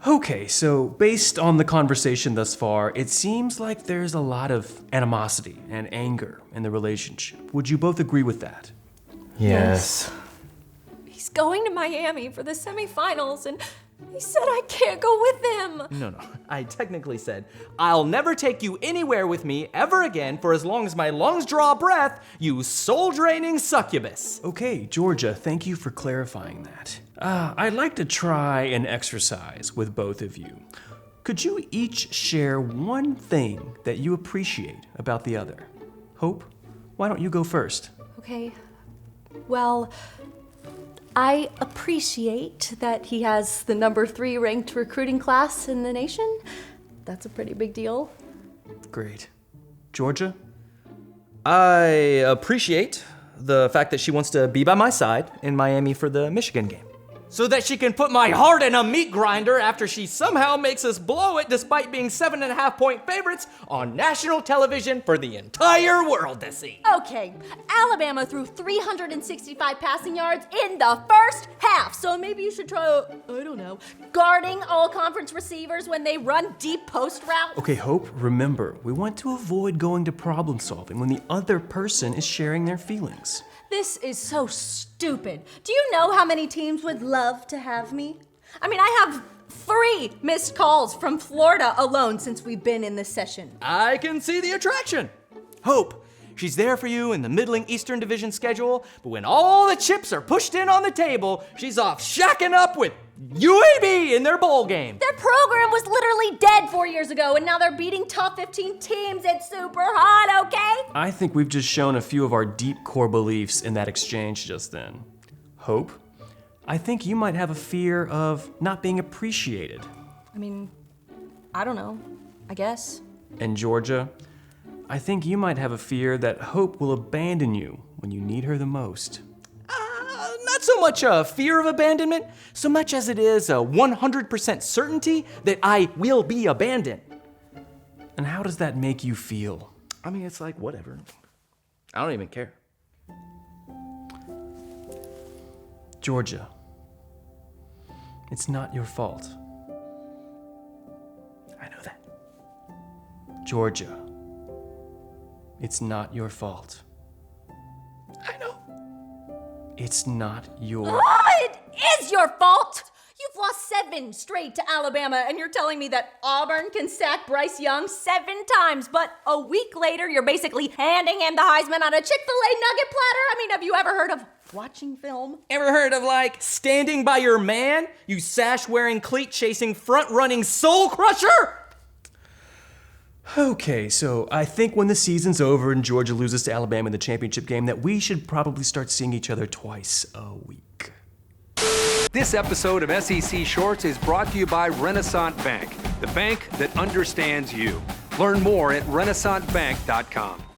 Okay, so based on the conversation thus far, it seems like there's a lot of animosity and anger in the relationship. Would you both agree with that? Yes. He's going to Miami for the semifinals, and he said I can't go with him. No. I technically said, I'll never take you anywhere with me ever again for as long as my lungs draw breath, you soul-draining succubus. Okay, Georgia, thank you for clarifying that. I'd like to try an exercise with both of you. Could you each share one thing that you appreciate about the other? Hope, why don't you go first? Okay, well, I appreciate that he has the number 3 ranked recruiting class in the nation. That's a pretty big deal. Great. Georgia? I appreciate the fact that she wants to be by my side in Miami for the Michigan game, so that she can put my heart in a meat grinder after she somehow makes us blow it despite being 7.5-point favorites on national television for the entire world to see. Okay, Alabama threw 365 passing yards in the first half, so maybe you should try, guarding all conference receivers when they run deep post routes. Okay, Hope, remember, we want to avoid going to problem solving when the other person is sharing their feelings. This is so stupid. Do you know how many teams would love to have me? I mean, I have 3 missed calls from Florida alone since we've been in this session. I can see the attraction. Hope, she's there for you in the middling Eastern Division schedule, but when all the chips are pushed in on the table, she's off shacking up with UAB in their bowl game. Their program was literally dead 4 years ago, and now they're beating top 15 teams. It's super hot, okay? I think we've just shown a few of our deep core beliefs in that exchange just then. Hope, I think you might have a fear of not being appreciated. I mean, I don't know. I guess. And Georgia, I think you might have a fear that Hope will abandon you when you need her the most. Not so much a fear of abandonment, so much as it is a 100% certainty that I will be abandoned. And how does that make you feel? I mean, it's like, whatever. I don't even care. Georgia, it's not your fault. I know that. Georgia, it's not your fault. I know. It's not your... It is your fault! You've lost 7 straight to Alabama, and you're telling me that Auburn can sack Bryce Young 7 times, but a week later, you're basically handing him the Heisman on a Chick-fil-A nugget platter? I mean, have you ever heard of watching film? Ever heard of, like, standing by your man? You sash-wearing, cleat-chasing, front-running soul crusher? Okay, so I think when the season's over and Georgia loses to Alabama in the championship game that we should probably start seeing each other twice a week. This episode of SEC Shorts is brought to you by Renaissance Bank, the bank that understands you. Learn more at renaissancebank.com.